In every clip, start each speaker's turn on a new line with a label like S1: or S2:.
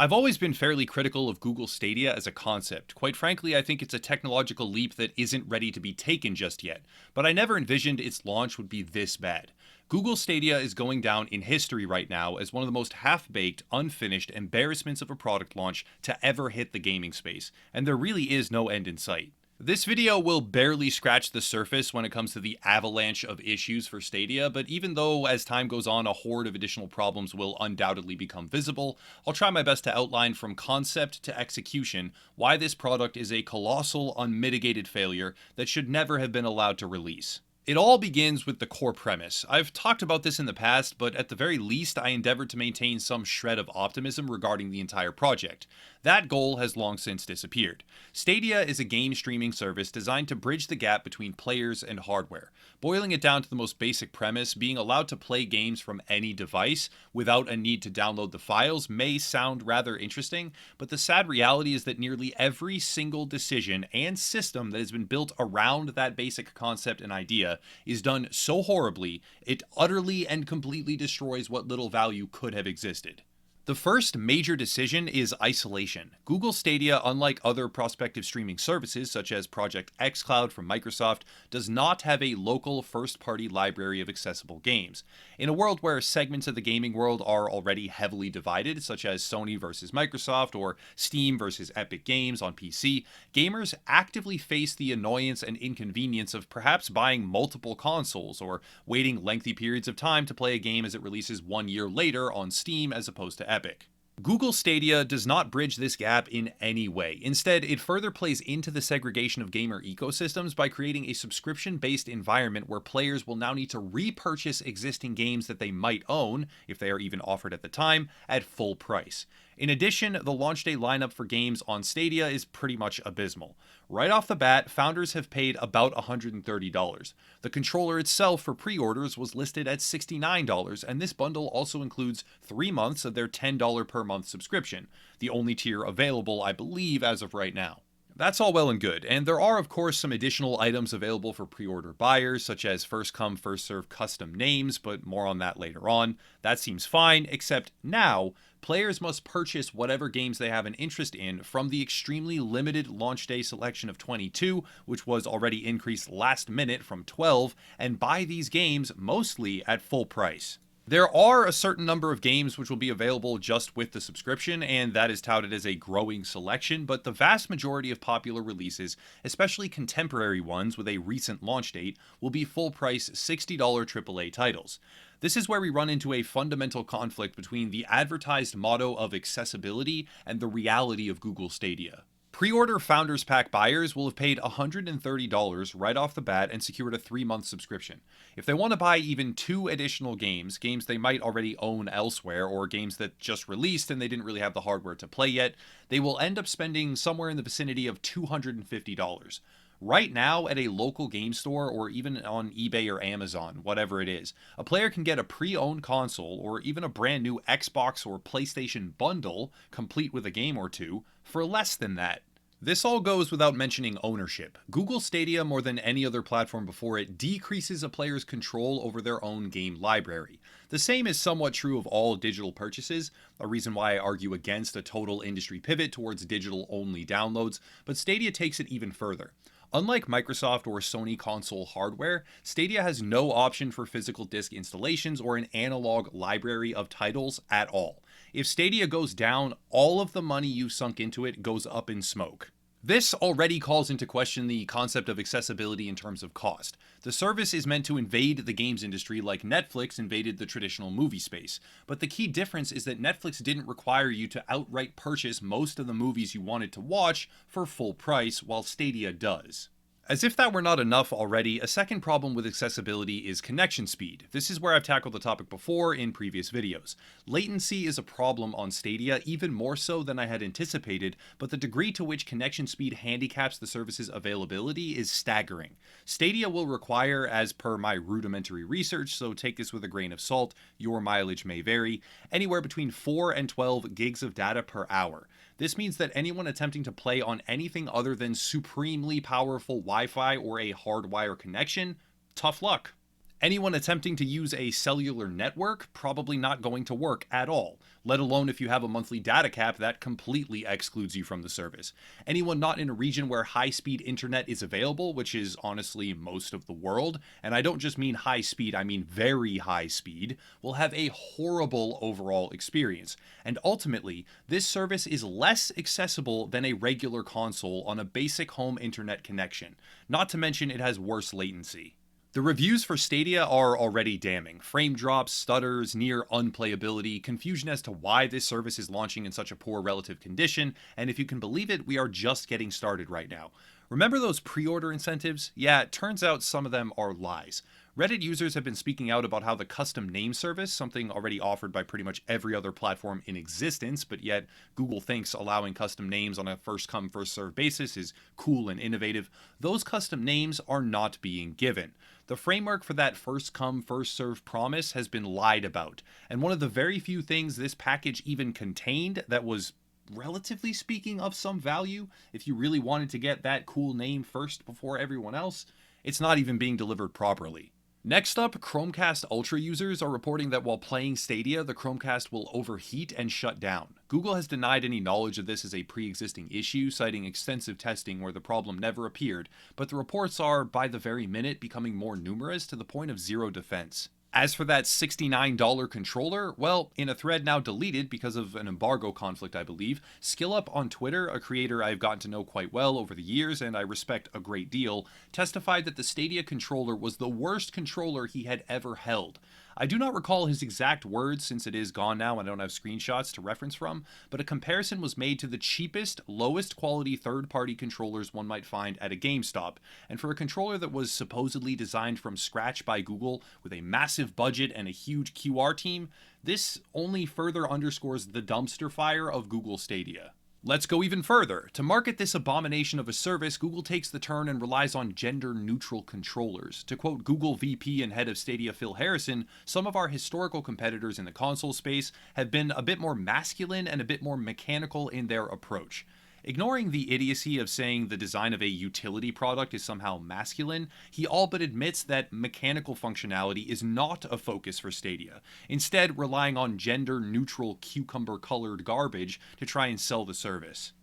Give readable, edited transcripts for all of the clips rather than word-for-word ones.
S1: I've always been fairly critical of Google Stadia as a concept. Quite frankly, I think it's a technological leap that isn't ready to be taken just yet, but I never envisioned its launch would be this bad. Google Stadia is going down in history right now as one of the most half-baked, unfinished embarrassments of a product launch to ever hit the gaming space, and there really is no end in sight. This video will barely scratch the surface when it comes to the avalanche of issues for Stadia, but even though as time goes on a horde of additional problems will undoubtedly become visible, I'll try my best to outline from concept to execution why this product is a colossal, unmitigated failure that should never have been allowed to release. It all begins with the core premise. I've talked about this in the past, but at the very least, I endeavored to maintain some shred of optimism regarding the entire project. That goal has long since disappeared. Stadia is a game streaming service designed to bridge the gap between players and hardware. Boiling it down to the most basic premise, being allowed to play games from any device without a need to download the files may sound rather interesting, but the sad reality is that nearly every single decision and system that has been built around that basic concept and idea is done so horribly, it utterly and completely destroys what little value could have existed. The first major decision is isolation. Google Stadia, unlike other prospective streaming services such as Project xCloud from Microsoft, does not have a local first-party library of accessible games. In a world where segments of the gaming world are already heavily divided, such as Sony versus Microsoft or Steam versus Epic Games on PC, gamers actively face the annoyance and inconvenience of perhaps buying multiple consoles or waiting lengthy periods of time to play a game as it releases 1 year later on Steam as opposed to Epic. Google Stadia does not bridge this gap in any way. Instead, it further plays into the segregation of gamer ecosystems by creating a subscription-based environment where players will now need to repurchase existing games that they might own, if they are even offered at the time, at full price. In addition, the launch day lineup for games on Stadia is pretty much abysmal. Right off the bat, founders have paid about $130. The controller itself for pre-orders was listed at $69, and this bundle also includes 3 months of their $10 per month subscription, the only tier available, I believe, as of right now. That's all well and good, and there are of course some additional items available for pre-order buyers, such as first come first serve custom names, but more on that later on. That seems fine, except now, players must purchase whatever games they have an interest in from the extremely limited launch day selection of 22, which was already increased last minute from 12, and buy these games mostly at full price. There are a certain number of games which will be available just with the subscription, and that is touted as a growing selection, but the vast majority of popular releases, especially contemporary ones with a recent launch date, will be full-price $60 AAA titles. This is where we run into a fundamental conflict between the advertised motto of accessibility and the reality of Google Stadia. Pre-order Founders Pack buyers will have paid $130 right off the bat and secured a 3-month subscription. If they want to buy even 2 additional games they might already own elsewhere, or games that just released and they didn't really have the hardware to play yet, they will end up spending somewhere in the vicinity of $250. Right now, at a local game store or even on eBay or Amazon, whatever it is, a player can get a pre-owned console or even a brand new Xbox or PlayStation bundle, complete with a game or two, for less than that. This all goes without mentioning ownership. Google Stadia, more than any other platform before it, decreases a player's control over their own game library. The same is somewhat true of all digital purchases, a reason why I argue against a total industry pivot towards digital-only downloads, but Stadia takes it even further. Unlike Microsoft or Sony console hardware, Stadia has no option for physical disc installations or an analog library of titles at all. If Stadia goes down, all of the money you've sunk into it goes up in smoke. This already calls into question the concept of accessibility in terms of cost. The service is meant to invade the games industry like Netflix invaded the traditional movie space, but the key difference is that Netflix didn't require you to outright purchase most of the movies you wanted to watch for full price, while Stadia does. As if that were not enough already, a second problem with accessibility is connection speed. This is where I've tackled the topic before in previous videos. Latency is a problem on Stadia, even more so than I had anticipated, but the degree to which connection speed handicaps the service's availability is staggering. Stadia will require, as per my rudimentary research, so take this with a grain of salt, your mileage may vary, anywhere between 4 and 12 gigs of data per hour. This means that anyone attempting to play on anything other than supremely powerful Wi-Fi or a hardwire connection, tough luck. Anyone attempting to use a cellular network, probably not going to work at all, let alone if you have a monthly data cap that completely excludes you from the service. Anyone not in a region where high-speed internet is available, which is honestly most of the world, and I don't just mean high speed, I mean very high speed, will have a horrible overall experience. And ultimately, this service is less accessible than a regular console on a basic home internet connection, not to mention it has worse latency. The reviews for Stadia are already damning. Frame drops, stutters, near unplayability, confusion as to why this service is launching in such a poor relative condition, and if you can believe it, we are just getting started right now. Remember those pre-order incentives? Yeah, it turns out some of them are lies. Reddit users have been speaking out about how the custom name service, something already offered by pretty much every other platform in existence, but yet Google thinks allowing custom names on a first come first served basis is cool and innovative, those custom names are not being given. The framework for that first come first served promise has been lied about, and one of the very few things this package even contained that was relatively speaking of some value, if you really wanted to get that cool name first before everyone else, it's not even being delivered properly. Next up, Chromecast Ultra users are reporting that while playing Stadia, the Chromecast will overheat and shut down. Google has denied any knowledge of this as a pre-existing issue, citing extensive testing where the problem never appeared, but the reports are, by the very minute, becoming more numerous to the point of zero defense. As for that $69 controller, well, in a thread now deleted because of an embargo conflict, I believe, SkillUp on Twitter, a creator I've gotten to know quite well over the years and I respect a great deal, testified that the Stadia controller was the worst controller he had ever held. I do not recall his exact words since it is gone now and I don't have screenshots to reference from, but a comparison was made to the cheapest, lowest quality third-party controllers one might find at a GameStop, and for a controller that was supposedly designed from scratch by Google with a massive budget and a huge QR team, this only further underscores the dumpster fire of Google Stadia. Let's go even further. To market this abomination of a service, Google takes the turn and relies on gender-neutral controllers. To quote Google VP and head of Stadia Phil Harrison, some of our historical competitors in the console space have been a bit more masculine and a bit more mechanical in their approach. Ignoring the idiocy of saying the design of a utility product is somehow masculine, he all but admits that mechanical functionality is not a focus for Stadia, instead relying on gender-neutral cucumber-colored garbage to try and sell the service.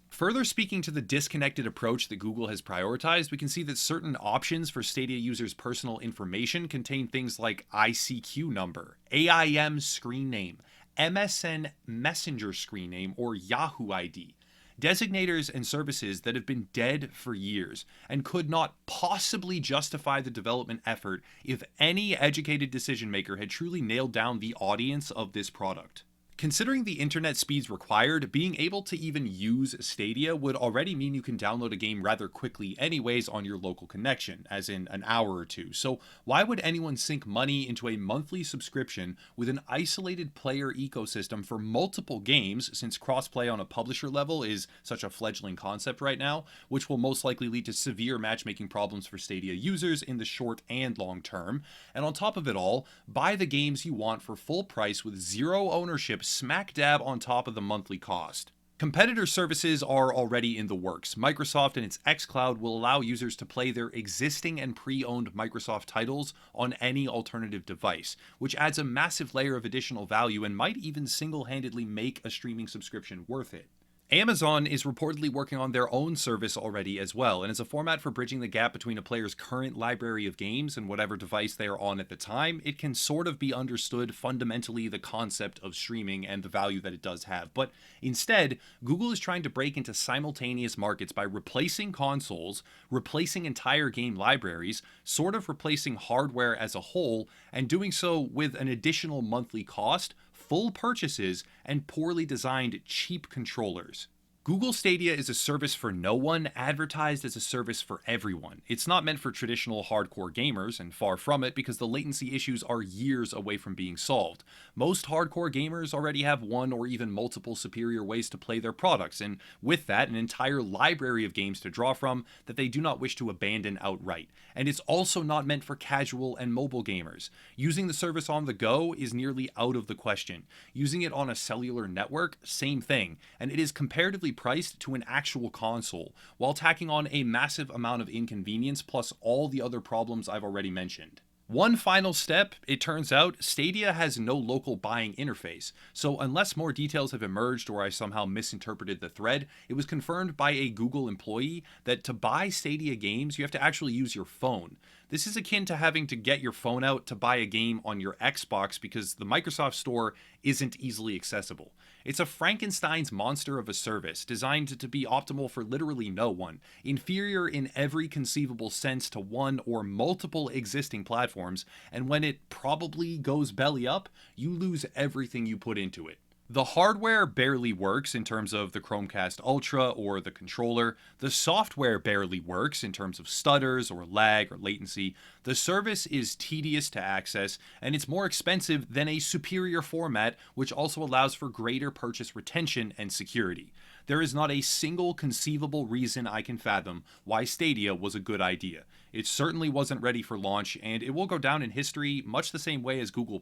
S1: Further speaking to the disconnected approach that Google has prioritized, we can see that certain options for Stadia users' personal information contain things like ICQ number, AIM screen name, MSN Messenger screen name, or Yahoo ID. Designators and services that have been dead for years and could not possibly justify the development effort if any educated decision maker had truly nailed down the audience of this product. Considering the internet speeds required, being able to even use Stadia would already mean you can download a game rather quickly anyways on your local connection, as in an hour or two. So why would anyone sink money into a monthly subscription with an isolated player ecosystem for multiple games, since crossplay on a publisher level is such a fledgling concept right now, which will most likely lead to severe matchmaking problems for Stadia users in the short and long term, and on top of it all, buy the games you want for full price with zero ownership smack dab on top of the monthly cost. Competitor services are already in the works. Microsoft and its xCloud will allow users to play their existing and pre-owned Microsoft titles on any alternative device, which adds a massive layer of additional value and might even single-handedly make a streaming subscription worth it. Amazon is reportedly working on their own service already as well, and as a format for bridging the gap between a player's current library of games and whatever device they are on at the time, it can sort of be understood fundamentally the concept of streaming and the value that it does have. But instead, Google is trying to break into simultaneous markets by replacing consoles, replacing entire game libraries, sort of replacing hardware as a whole, and doing so with an additional monthly cost, full purchases, and poorly designed cheap controllers. Google Stadia is a service for no one, advertised as a service for everyone. It's not meant for traditional hardcore gamers, and far from it, because the latency issues are years away from being solved. Most hardcore gamers already have one or even multiple superior ways to play their products, and with that, an entire library of games to draw from that they do not wish to abandon outright. And it's also not meant for casual and mobile gamers. Using the service on the go is nearly out of the question. Using it on a cellular network, same thing, and it is comparatively priced to an actual console, while tacking on a massive amount of inconvenience plus all the other problems I've already mentioned. One final step, it turns out Stadia has no local buying interface, so unless more details have emerged or I somehow misinterpreted the thread, it was confirmed by a Google employee that to buy Stadia games, you have to actually use your phone. This is akin to having to get your phone out to buy a game on your Xbox because the Microsoft Store isn't easily accessible. It's a Frankenstein's monster of a service designed to be optimal for literally no one, inferior in every conceivable sense to one or multiple existing platforms, and when it probably goes belly up, you lose everything you put into it. The hardware barely works in terms of the Chromecast Ultra or the controller. The software barely works in terms of stutters or lag or latency. The service is tedious to access, and it's more expensive than a superior format, which also allows for greater purchase retention and security. There is not a single conceivable reason I can fathom why Stadia was a good idea. It certainly wasn't ready for launch, and it will go down in history much the same way as Google+,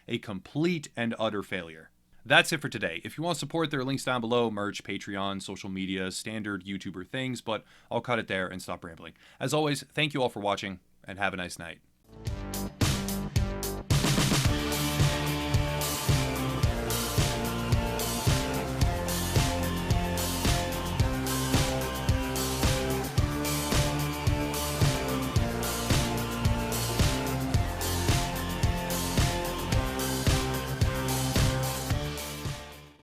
S1: a complete and utter failure. That's it for today. If you want to support, there are links down below: merch, Patreon, social media, standard YouTuber things, but I'll cut it there and stop rambling. As always, thank you all for watching, and have a nice night.